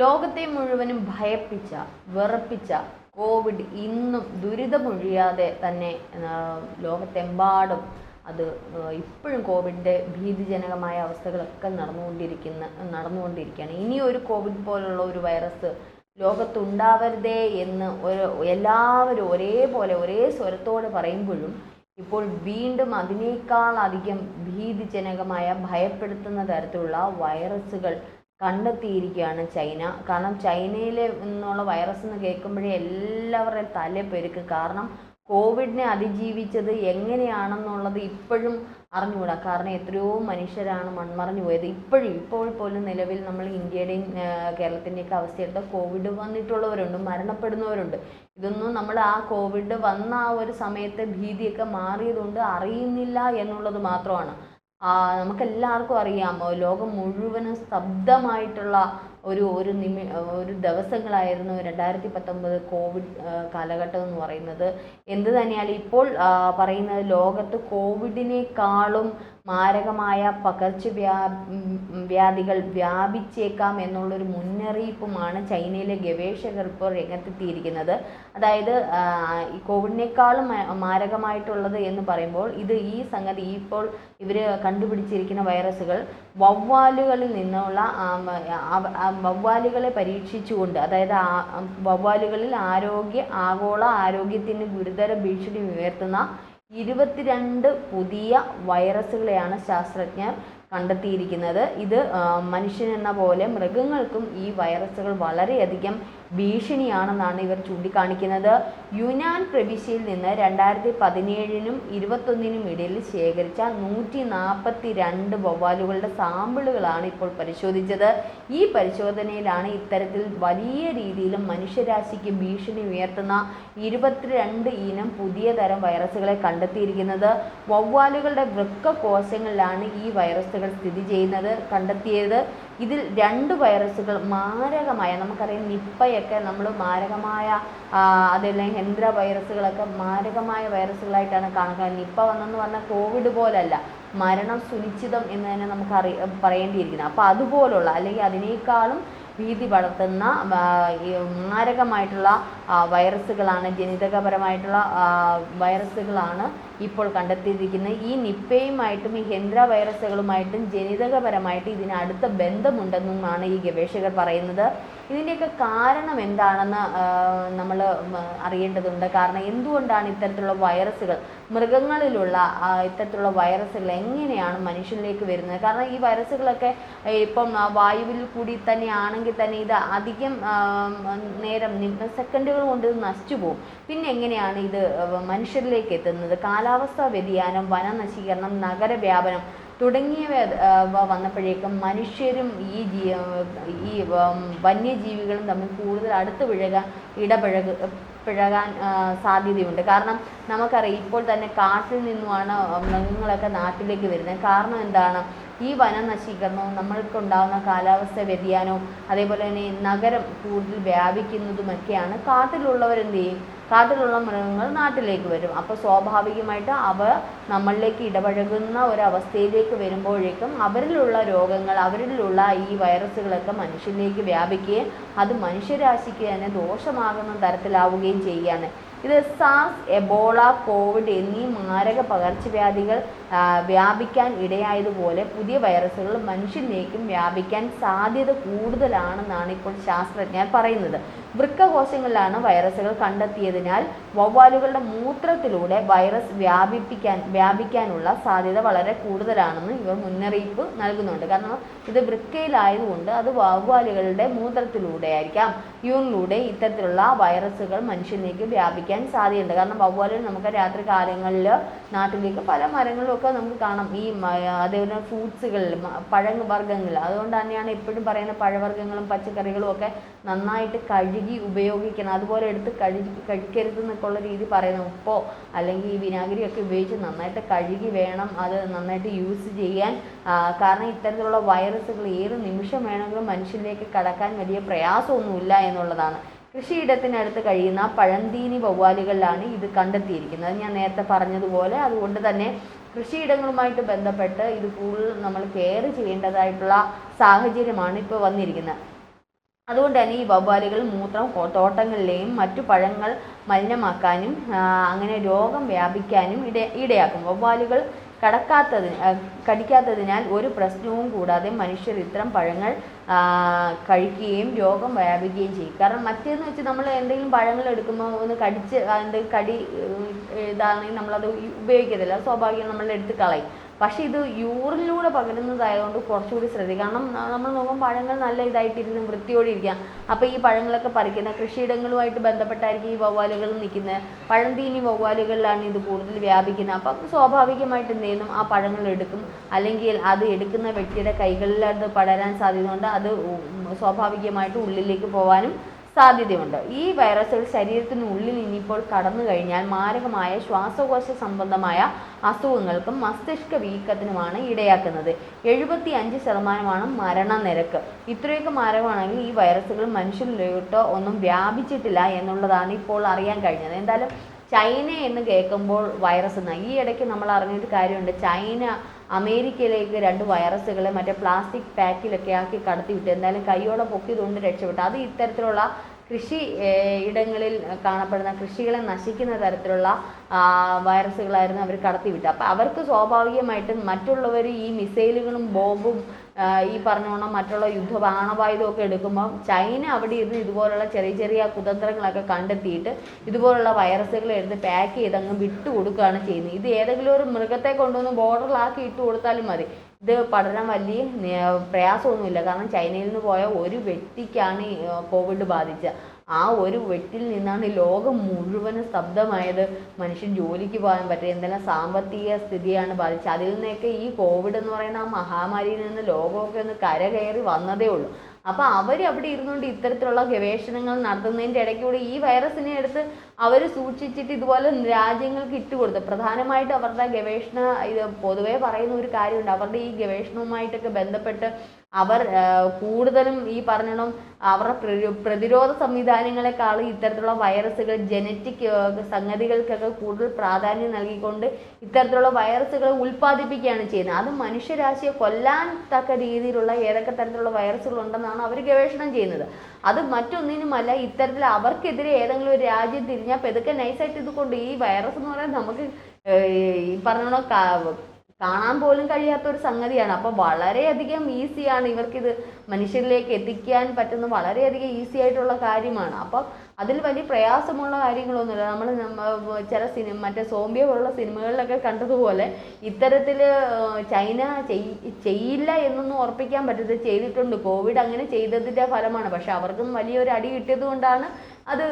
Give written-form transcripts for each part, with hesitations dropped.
ലോകത്തെ മുഴുവനും ഭയപ്പിച്ച വിറപ്പിച്ച കോവിഡ് ഇന്നും ദുരിതമൊഴിയാതെ തന്നെ ലോകത്തെമ്പാടും അത് ഇപ്പോഴും കോവിഡിൻ്റെ ഭീതിജനകമായ അവസ്ഥകളൊക്കെ നടന്നുകൊണ്ടിരിക്കുകയാണ്. ഇനി ഒരു കോവിഡ് പോലുള്ള ഒരു വൈറസ് ലോകത്തുണ്ടാവരുതേ എന്ന് എല്ലാവരും ഒരേപോലെ ഒരേ സ്വരത്തോടെ പറയുമ്പോഴും ഇപ്പോൾ വീണ്ടും അതിനേക്കാൾ അധികം ഭീതിജനകമായ ഭയപ്പെടുത്തുന്ന തരത്തിലുള്ള വൈറസുകൾ കണ്ടെത്തിയിരിക്കുകയാണ് ചൈന. കാരണം ചൈനയിലെ നിന്നുള്ള വൈറസ് എന്ന് കേൾക്കുമ്പോഴേ എല്ലാവരുടെയും തലപ്പെരുക്കും. കാരണം കോവിഡിനെ അതിജീവിച്ചത് എങ്ങനെയാണെന്നുള്ളത് ഇപ്പോഴും അറിഞ്ഞുകൂടാ. കാരണം എത്രയോ മനുഷ്യരാണ് മൺമറഞ്ഞു പോയത്. ഇപ്പോൾ പോലും നിലവിൽ നമ്മൾ ഇന്ത്യയുടെയും കേരളത്തിൻ്റെയൊക്കെ അവസ്ഥയെടുത്ത കോവിഡ് വന്നിട്ടുള്ളവരുണ്ട്, മരണപ്പെടുന്നവരുണ്ട്. ഇതൊന്നും നമ്മൾ ആ കോവിഡ് വന്ന ആ ഒരു സമയത്തെ ഭീതിയൊക്കെ മാറിയതുകൊണ്ട് അറിയുന്നില്ല എന്നുള്ളത് മാത്രമാണ്. നമുക്കെല്ലാവർക്കും അറിയാം, ലോകം മുഴുവനും സ്തബ്ധമായിട്ടുള്ള ഒരു ദിവസങ്ങളായിരുന്നു 2019 കോവിഡ് കാലഘട്ടം എന്ന് പറയുന്നത്. എന്ത് തന്നെയാലും ഇപ്പോൾ പറയുന്നത് ലോകത്ത് കോവിഡിനേക്കാളും മാരകമായ പകർച്ചവ്യാധികൾ വ്യാപിച്ചേക്കാം എന്നുള്ളൊരു മുന്നറിയിപ്പുമാണ് ചൈനയിലെ ഗവേഷകർ ഇപ്പോൾ രംഗത്തെത്തിയിരിക്കുന്നത്. അതായത് ഈ കോവിഡിനേക്കാളും മാരകമായിട്ടുള്ളത് എന്ന് പറയുമ്പോൾ ഈ സംഗതി ഇപ്പോൾ ഇവർ കണ്ടുപിടിച്ചിരിക്കുന്ന വൈറസുകൾ വവ്വാലുകളിൽ നിന്നുള്ള വവ്വാലുകളെ പരീക്ഷിച്ചുകൊണ്ട്, അതായത് വവ്വാലുകളിൽ ആഗോള ആരോഗ്യത്തിന് ഗുരുതര ഭീഷണി ഉയർത്തുന്ന 22 പുതിയ വൈറസുകളെയാണ് ശാസ്ത്രജ്ഞർ കണ്ടെത്തിയിരിക്കുന്നത്. ഇത് മനുഷ്യനെന്ന പോലെ മൃഗങ്ങൾക്കും ഈ വൈറസുകൾ വളരെയധികം ഭീഷണിയാണെന്നാണ് ഇവർ ചൂണ്ടിക്കാണിക്കുന്നത്. യുനാൻ പ്രവിശ്യയിൽ നിന്ന് 2017-നും 2021-നും ഇടയിൽ ശേഖരിച്ച 142 വവ്വാലുകളുടെ സാമ്പിളുകളാണ് ഇപ്പോൾ പരിശോധിച്ചത്. ഈ പരിശോധനയിലാണ് ഇത്തരത്തിൽ വലിയ രീതിയിൽ മനുഷ്യരാശിക്ക് ഭീഷണി ഉയർത്തുന്ന 22 ഇനം പുതിയ തരം വൈറസുകളെ കണ്ടെത്തിയിരിക്കുന്നത്. വവ്വാലുകളുടെ വൃക്ക കോശങ്ങളിലാണ് ഈ വൈറസുകൾ കണ്ടെത്തിയത്. ഇതിൽ 2 വൈറസുകൾ മാരകമായ, നമുക്കറിയാം നിപ്പയൊക്കെ നമ്മൾ മാരകമായ, അതല്ലെങ്കിൽ ഹെൻഡ്ര വൈറസുകളൊക്കെ മാരകമായ വൈറസുകളായിട്ടാണ് കണക്കാക്കുന്നത്. നിപ്പ വന്നെന്ന് പറഞ്ഞാൽ കോവിഡ് പോലല്ല, മരണം സുനിശ്ചിതം എന്ന് തന്നെ നമുക്ക് പറയേണ്ടിയിരിക്കുന്നത്. അപ്പോൾ അതുപോലുള്ള അല്ലെങ്കിൽ അതിനേക്കാളും ഭീതി പടർത്തുന്ന മാരകമായിട്ടുള്ള വൈറസുകളാണ്, ജനിതകപരമായിട്ടുള്ള വൈറസുകളാണ് ഇപ്പോൾ കണ്ടെത്തിയിരിക്കുന്നത്. ഈ നിപ്പയുമായിട്ടും ഈ ഹെൻഡ്ര വൈറസുകളുമായിട്ടും ജനിതകപരമായിട്ട് ഇതിന് അടുത്ത ബന്ധമുണ്ടെന്നുമാണ് ഈ ഗവേഷകർ പറയുന്നത്. ഇതിൻ്റെയൊക്കെ കാരണം എന്താണെന്ന് നമ്മൾ അറിയേണ്ടതുണ്ട്. കാരണം എന്തുകൊണ്ടാണ് ഇത്തരത്തിലുള്ള വൈറസുകൾ, മൃഗങ്ങളിലുള്ള ഇത്തരത്തിലുള്ള വൈറസുകൾ എങ്ങനെയാണ് മനുഷ്യരിലേക്ക് വരുന്നത്? കാരണം ഈ വൈറസുകളൊക്കെ ഇപ്പം വായുവിൽ കൂടി തന്നെയാണെങ്കിൽ തന്നെ ഇത് അധികം നേരം സെക്കൻഡുകൾ കൊണ്ട് ഇത് നശിച്ചു പോകും. പിന്നെ എങ്ങനെയാണ് ഇത് മനുഷ്യരിലേക്ക് എത്തുന്നത്? കാലാവസ്ഥാ വ്യതിയാനം, വനനശീകരണം, നഗരവ്യാപനം തുടങ്ങിയവ വന്നപ്പോഴേക്കും മനുഷ്യരും ഈ വന്യജീവികളും തമ്മിൽ കൂടുതൽ അടുത്ത് പിഴകാൻ സാധ്യതയുണ്ട്. കാരണം നമുക്കറിയാം ഇപ്പോൾ തന്നെ കാട്ടിൽ നിന്നുമാണ് മൃഗങ്ങളൊക്കെ നാട്ടിലേക്ക് വരുന്നത്. കാരണം എന്താണ്? ഈ വനനശീകരണവും നമ്മൾക്കുണ്ടാകുന്ന കാലാവസ്ഥ വ്യതിയാനവും അതേപോലെ തന്നെ നഗരം കൂടുതൽ വ്യാപിക്കുന്നതുമൊക്കെയാണ്. കാട്ടിലുള്ളവരെന്ത് ചെയ്യും? കാട്ടിലുള്ള മൃഗങ്ങൾ നാട്ടിലേക്ക് വരും. അപ്പോൾ സ്വാഭാവികമായിട്ട് അവ നമ്മളിലേക്ക് ഇടപഴകുന്ന ഒരവസ്ഥയിലേക്ക് വരുമ്പോഴേക്കും അവരിലുള്ള രോഗങ്ങൾ, അവരിലുള്ള ഈ വൈറസുകളൊക്കെ മനുഷ്യരിലേക്ക് വ്യാപിക്കുകയും അത് മനുഷ്യരാശിക്ക് തന്നെ ദോഷമാകുന്ന തരത്തിലാവുകയും ചെയ്യുകയാണ്. ഇത് സാർസ്, എബോള, കോവിഡ് എന്നീ മാരക പകർച്ചവ്യാധികൾ വ്യാപിക്കാൻ ഇടയായതുപോലെ പുതിയ വൈറസുകൾ മനുഷ്യനിലേക്കും വ്യാപിക്കാൻ സാധ്യത കൂടുതലാണെന്നാണ് ഇപ്പോൾ ശാസ്ത്രജ്ഞർ പറയുന്നത്. വൃക്കകോശങ്ങളിലാണ് വൈറസുകൾ കണ്ടെത്തിയതിനാൽ വവ്വാലുകളുടെ മൂത്രത്തിലൂടെ വൈറസ് വ്യാപിക്കാനുള്ള സാധ്യത വളരെ കൂടുതലാണെന്ന് ഇവർ മുന്നറിയിപ്പ് നൽകുന്നുണ്ട്. കാരണം ഇത് വൃക്കയിലായതുകൊണ്ട് അത് വവ്വാലുകളുടെ മൂത്രത്തിലൂടെ ആയിരിക്കാം, യൂറിനിലൂടെ ഇത്തരത്തിലുള്ള വൈറസുകൾ മനുഷ്യനിലേക്ക് വ്യാപിക്കാൻ സാധ്യതയുണ്ട്. കാരണം വവ്വാലുകൾ നമുക്ക് രാത്രി കാലങ്ങളിൽ നാട്ടിലേക്ക് പല മരങ്ങളിലും ഒക്കെ നമുക്ക് കാണാം. ഈ അതേപോലെ ഫ്രൂട്ട്സുകളിൽ, പഴവർഗ്ഗങ്ങളിൽ, അതുകൊണ്ട് തന്നെയാണ് എപ്പോഴും പറയുന്ന പഴവർഗ്ഗങ്ങളും പച്ചക്കറികളും ഒക്കെ നന്നായിട്ട് കഴുകി ഉപയോഗിക്കണം. അതുപോലെ എടുത്ത് കഴിക്കരുത് എന്നൊക്കെയുള്ള രീതി പറയുന്നത്. ഉപ്പോ അല്ലെങ്കിൽ ഈ വിനാഗിരിയൊക്കെ ഉപയോഗിച്ച് നന്നായിട്ട് കഴുകി വേണം അത് നന്നായിട്ട് യൂസ് ചെയ്യാൻ. കാരണം ഇത്തരത്തിലുള്ള വൈറസുകൾ ഏത് നിമിഷം വേണമെങ്കിലും മനുഷ്യരിലേക്ക് കടക്കാൻ വലിയ പ്രയാസമൊന്നുമില്ല എന്നുള്ളതാണ്. കൃഷിയിടത്തിനടുത്ത് കഴിയുന്ന പഴന്തീനി വവ്വാലുകളിലാണ് ഇത് കണ്ടെത്തിയിരിക്കുന്നത്. ഞാൻ നേരത്തെ പറഞ്ഞതുപോലെ അതുകൊണ്ട് തന്നെ കൃഷിയിടങ്ങളുമായിട്ട് ബന്ധപ്പെട്ട് ഇത് കൂടുതൽ നമ്മൾ കെയർ ചെയ്യേണ്ടതായിട്ടുള്ള സാഹചര്യമാണ് ഇപ്പോൾ വന്നിരിക്കുന്നത്. അതുകൊണ്ട് തന്നെ ഈ വവ്വാലുകൾ മൂത്രം തോട്ടങ്ങളിലെയും മറ്റു പഴങ്ങൾ മലിനമാക്കാനും അങ്ങനെ രോഗം വ്യാപിക്കാനും ഇടയാക്കും. വവ്വാലുകൾ കടിക്കാത്തതിനാൽ ഒരു പ്രശ്നവും കൂടാതെ മനുഷ്യർ ഇത്തരം പഴങ്ങൾ കഴിക്കുകയും രോഗം വ്യാപിക്കുകയും ചെയ്യും. കാരണം മറ്റേന്ന് വെച്ച് നമ്മൾ എന്തെങ്കിലും പഴങ്ങൾ എടുക്കുമ്പോൾ ഒന്ന് കടിച്ച് അതിൻ്റെ കടി ഇതാണെങ്കിൽ നമ്മളത് ഉപയോഗിക്കത്തില്ല, സ്വാഭാവികം നമ്മൾ എടുത്ത് കളയും. പക്ഷേ ഇത് യൂറിനിലൂടെ പകരുന്നതായതുകൊണ്ട് കുറച്ചുകൂടി ശ്രദ്ധിക്കുക. കാരണം നമ്മൾ നോക്കുമ്പോൾ പഴങ്ങൾ നല്ല ഇതായിട്ടിരുന്ന് വൃത്തിയോടെ ഇരിക്കാം. അപ്പോൾ ഈ പഴങ്ങളൊക്കെ പറിക്കുന്ന കൃഷിയിടങ്ങളുമായിട്ട് ബന്ധപ്പെട്ടായിരിക്കും ഈ വവ്വാലുകൾ നിൽക്കുന്നത്. പഴംതീനി വവ്വാലുകളിലാണ് ഇത് കൂടുതൽ വ്യാപിക്കുന്നത്. അപ്പം സ്വാഭാവികമായിട്ട് എന്ത് ചെയ്യുന്നു, ആ പഴങ്ങൾ എടുക്കും, അല്ലെങ്കിൽ അത് എടുക്കുന്ന വ്യക്തിയുടെ കൈകളിൽ അത് പടരാൻ സാധ്യതയുണ്ട്. അത് സ്വാഭാവികമായിട്ട് ഉള്ളിലേക്ക് പോകാനും സാധ്യതയുണ്ട്. ഈ വൈറസുകൾ ശരീരത്തിനുള്ളിൽ ഇനിയിപ്പോൾ കടന്നു കഴിഞ്ഞാൽ മാരകമായ ശ്വാസകോശ സംബന്ധമായ അസുഖങ്ങൾക്കും മസ്തിഷ്ക വീക്കത്തിനുമാണ് ഇടയാക്കുന്നത്. 75% മരണനിരക്ക്. ഇത്രയൊക്കെ മാരകമാണെങ്കിൽ ഈ വൈറസുകൾ മനുഷ്യരിലോട്ടോ ഒന്നും വ്യാപിച്ചിട്ടില്ല എന്നുള്ളതാണ് ഇപ്പോൾ അറിയാൻ കഴിഞ്ഞത്. എന്തായാലും ചൈന എന്ന് കേൾക്കുമ്പോൾ വൈറസ് എന്ന ഈ ഇടയ്ക്ക് നമ്മൾ അറിഞ്ഞൊരു കാര്യമുണ്ട്. ചൈന അമേരിക്കയിലേക്ക് 2 വൈറസുകളെ മറ്റേ പ്ലാസ്റ്റിക് പാക്കിലൊക്കെ ആക്കി കടത്തിവിട്ട് എന്തായാലും കൈയോടെ പൊക്കിയതുകൊണ്ട് രക്ഷപ്പെട്ടു. അത് ഇത്തരത്തിലുള്ള കൃഷി ഇടങ്ങളിൽ കാണപ്പെടുന്ന കൃഷികളെ നശിക്കുന്ന തരത്തിലുള്ള വൈറസുകളായിരുന്നു അവർ കടത്തിവിട്ടത്. അപ്പോൾ അവർക്ക് സ്വാഭാവികമായിട്ടും മറ്റുള്ളവർ ഈ മിസൈലുകളും ബോംബും ഈ പറഞ്ഞോണം മറ്റുള്ള ആണവായുധമൊക്കെ എടുക്കുമ്പോൾ ചൈന അവിടെ ഇരുന്ന് ഇതുപോലുള്ള ചെറിയ ചെറിയ കുതന്ത്രങ്ങളൊക്കെ കണ്ടെത്തിയിട്ട് ഇതുപോലുള്ള വൈറസുകൾ എടുത്ത് പാക്ക് ചെയ്ത് അങ്ങ് വിട്ടു കൊടുക്കുകയാണ് ചെയ്യുന്നത്. ഇത് ഏതെങ്കിലും ഒരു മൃഗത്തെ കൊണ്ടുവന്ന് ബോർഡറിലാക്കി ഇട്ട് കൊടുത്താലും മതി. ഇത് പടരാൻ വലിയ പ്രയാസമൊന്നുമില്ല. കാരണം ചൈനയിൽ നിന്ന് പോയ ഒരു വ്യക്തിക്കാണ് കോവിഡ് ബാധിച്ചത്. ആ ഒരു വ്യക്തിയിൽ നിന്നാണ് ലോകം മുഴുവനും സ്തബ്ധമായത്. മനുഷ്യൻ ജോലിക്ക് പോകാൻ പറ്റുക, എന്തെല്ലാം സാമ്പത്തിക സ്ഥിതിയാണ് ബാധിച്ചത്. അതിൽ നിന്നൊക്കെ ഈ കോവിഡ് എന്ന് പറയുന്ന ആ മഹാമാരിയിൽ നിന്ന് ലോകമൊക്കെ ഒന്ന് കരകയറി വന്നതേ ഉള്ളൂ. അപ്പോൾ അവർ അവിടെ ഇരുന്നുകൊണ്ട് ഇത്തരത്തിലുള്ള ഗവേഷണങ്ങൾ നടത്തുന്നതിൻ്റെ ഇടയ്ക്കൂടെ ഈ വൈറസിനെ എടുത്ത് അവർ സൂക്ഷിച്ചിട്ട് ഇതുപോലെ രാജ്യങ്ങൾക്ക് ഇട്ടുകൊടുത്തു. പ്രധാനമായിട്ട് അവരുടെ ഗവേഷണ ഇത് പൊതുവേ പറയുന്ന ഒരു കാര്യമുണ്ട്. അവരുടെ ഈ ഗവേഷണവുമായിട്ടൊക്കെ ബന്ധപ്പെട്ട് അവർ കൂടുതലും ഈ പറഞ്ഞണം അവരുടെ പ്രതിരോധ സംവിധാനങ്ങളെക്കാൾ ഇത്തരത്തിലുള്ള വൈറസുകൾ ജനറ്റിക് സംഗതികൾക്കൊക്കെ കൂടുതൽ പ്രാധാന്യം നൽകിക്കൊണ്ട് ഇത്തരത്തിലുള്ള വൈറസുകൾ ഉൽപ്പാദിപ്പിക്കുകയാണ് ചെയ്യുന്നത്. അത് മനുഷ്യരാശിയെ കൊല്ലാൻ തക്ക രീതിയിലുള്ള ഏതൊക്കെ തരത്തിലുള്ള വൈറസുകൾ ഉണ്ടെന്നാണ് അവർ ഗവേഷണം ചെയ്യുന്നത്. അത് മറ്റൊന്നിനുമല്ല, ഇത്തരത്തിൽ അവർക്കെതിരെ ഏതെങ്കിലും ഒരു രാജ്യം തിരിഞ്ഞാൽ പെതുക്കെ നൈസായിട്ട് ഇത് കൊണ്ട് ഈ വൈറസ് എന്ന് പറയുന്നത് നമുക്ക് ഈ പറഞ്ഞോണം കാണാൻ പോലും കഴിയാത്തൊരു സംഗതിയാണ്. അപ്പോൾ വളരെയധികം ഈസിയാണ് ഇവർക്കിത് മനുഷ്യരിലേക്ക് എത്തിക്കാൻ പറ്റുന്ന വളരെയധികം ഈസി ആയിട്ടുള്ള കാര്യമാണ്. അപ്പോൾ അതിൽ വലിയ പ്രയാസമുള്ള കാര്യങ്ങളൊന്നുമില്ല. നമ്മൾ ചില മറ്റേ സോംബിയ പോലുള്ള സിനിമകളിലൊക്കെ കണ്ടതുപോലെ ഇത്തരത്തിൽ ചൈന ചെയ്യില്ല എന്നൊന്നും ഉറപ്പിക്കാൻ പറ്റത്തില്ല. ചെയ്തിട്ടുണ്ട്. കോവിഡ് അങ്ങനെ ചെയ്തതിൻ്റെ ഫലമാണ്. പക്ഷെ അവർക്കും വലിയൊരു അടി കിട്ടിയത് കൊണ്ടാണ് അത്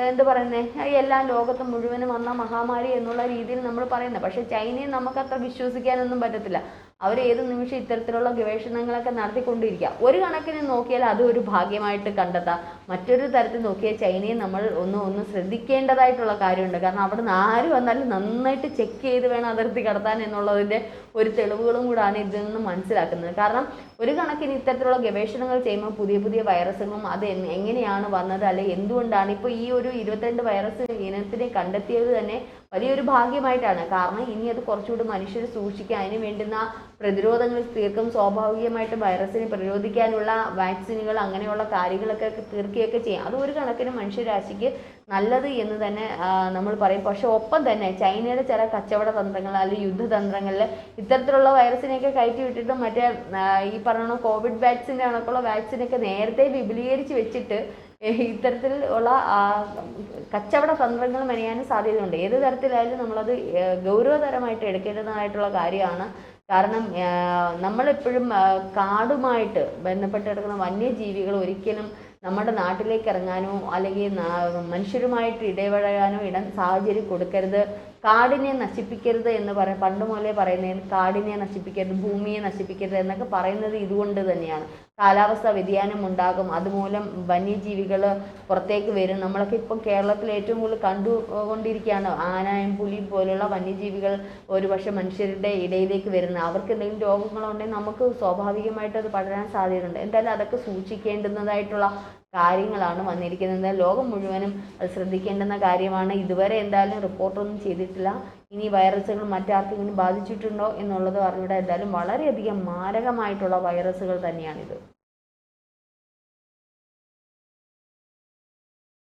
എന്താ പറയുന്നത് എല്ലാ ലോകത്ത് മുഴുവനും വന്ന മഹാമാരി എന്നുള്ള രീതിയിൽ നമ്മൾ പറയുന്നത്. പക്ഷേ ചൈനയെ നമുക്കത്ര വിശ്വസിക്കാനൊന്നും പറ്റത്തില്ല. അവർ ഏത് നിമിഷം ഇത്തരത്തിലുള്ള ഗവേഷണങ്ങളൊക്കെ നടത്തിക്കൊണ്ടിരിക്കുക. ഒരു കണക്കിന് നോക്കിയാൽ അത് ഒരു ഭാഗ്യമായിട്ട് കണ്ടെത്താം. മറ്റൊരു തരത്തിൽ നോക്കിയാൽ ചൈനയെ നമ്മൾ ഒന്ന് ശ്രദ്ധിക്കേണ്ടതായിട്ടുള്ള കാര്യമുണ്ട്. കാരണം അവിടെ നിന്ന് ആര് വന്നാലും നന്നായിട്ട് ചെക്ക് ചെയ്ത് വേണം അതിർത്തി കടത്താൻ എന്നുള്ളതിൻ്റെ ഒരു തെളിവുകളും കൂടാണ് ഇതിൽ നിന്ന് മനസ്സിലാക്കുന്നത്. കാരണം ഒരു കണക്കിന് ഇത്തരത്തിലുള്ള ഗവേഷണങ്ങൾ ചെയ്യുമ്പോൾ പുതിയ പുതിയ വൈറസുകളും അത് എങ്ങനെയാണ് വന്നത്, അല്ലെങ്കിൽ എന്തുകൊണ്ടാണ് ഇപ്പോൾ ഈ ഒരു 22 വൈറസ് ഇനത്തിനെ കണ്ടെത്തിയത് തന്നെ വലിയൊരു ഭാഗ്യമായിട്ടാണ്. കാരണം ഇനി അത് കുറച്ചുകൂടി മനുഷ്യർ സൂക്ഷിക്കുക, അതിന് വേണ്ടുന്ന പ്രതിരോധങ്ങൾ തീർക്കും. സ്വാഭാവികമായിട്ടും വൈറസിനെ പ്രതിരോധിക്കാനുള്ള വാക്സിനുകൾ അങ്ങനെയുള്ള കാര്യങ്ങളൊക്കെ തീർക്കുകയൊക്കെ ചെയ്യാം. അത് ഒരു കണക്കിന് മനുഷ്യരാശിക്ക് നല്ലത് എന്ന് തന്നെ നമ്മൾ പറയും. പക്ഷെ ഒപ്പം തന്നെ ചൈനയുടെ ചില കച്ചവട തന്ത്രങ്ങൾ അല്ലെങ്കിൽ യുദ്ധതന്ത്രങ്ങളിൽ ഇത്തരത്തിലുള്ള വൈറസിനെയൊക്കെ കയറ്റി വിട്ടിട്ട് മറ്റേ ഈ പറഞ്ഞ കോവിഡ് വാക്സിൻ്റെ കണക്കുള്ള വാക്സിനൊക്കെ നേരത്തെ വിപുലീകരിച്ച് വെച്ചിട്ട് ഇത്തരത്തിൽ ഉള്ള കച്ചവട തന്ത്രങ്ങൾ മെനയാനും സാധ്യതയുണ്ട്. ഏത് തരത്തിലായാലും നമ്മളത് ഗൗരവതരമായിട്ട് എടുക്കേണ്ടതായിട്ടുള്ള കാര്യമാണ്. കാരണം നമ്മളെപ്പോഴും കാടുമായിട്ട് ബന്ധപ്പെട്ട് കിടക്കുന്ന വന്യജീവികൾ ഒരിക്കലും നമ്മുടെ നാട്ടിലേക്ക് ഇറങ്ങാനോ അല്ലെങ്കിൽ മനുഷ്യരുമായിട്ട് ഇടപഴകാനോ സാഹചര്യം കൊടുക്കരുത്. കാടിനെ നശിപ്പിക്കരുത് എന്ന് പണ്ട് മുതലേ പറയുന്നത് കാടിനെ നശിപ്പിക്കരുത്, ഭൂമിയെ നശിപ്പിക്കരുത് എന്നൊക്കെ പറയുന്നത് ഇതുകൊണ്ട് തന്നെയാണ്. കാലാവസ്ഥ വ്യതിയാനം ഉണ്ടാകും, അതുമൂലം വന്യജീവികൾ പുറത്തേക്ക് വരും. നമ്മളൊക്കെ ഇപ്പം കേരളത്തിൽ ഏറ്റവും കൂടുതൽ കണ്ടുകൊണ്ടിരിക്കുകയാണ് ആനയും പുലി പോലുള്ള വന്യജീവികൾ ഒരുപക്ഷെ മനുഷ്യരുടെ ഇടയിലേക്ക് വരുന്നത്. അവർക്ക് എന്തെങ്കിലും രോഗങ്ങളുണ്ടെങ്കിൽ നമുക്ക് സ്വാഭാവികമായിട്ട് അത് പടരാൻ സാധ്യതയുണ്ട്. എന്തായാലും അതൊക്കെ സൂക്ഷിക്കേണ്ടുന്നതായിട്ടുള്ള കാര്യങ്ങളാണ് വന്നിരിക്കുന്നത്. ലോകം മുഴുവനും അത് ശ്രദ്ധിക്കേണ്ടുന്ന കാര്യമാണ്. ഇതുവരെ എന്തായാലും റിപ്പോർട്ടൊന്നും ചെയ്തിട്ടില്ല. ഇനി വൈറസുകൾ മറ്റാർക്കെങ്കിലും ബാധിച്ചിട്ടുണ്ടോ എന്നുള്ളത് അറിഞ്ഞൂടെ. എന്തായാലും വളരെയധികം മാരകമായിട്ടുള്ള വൈറസുകൾ തന്നെയാണിത്.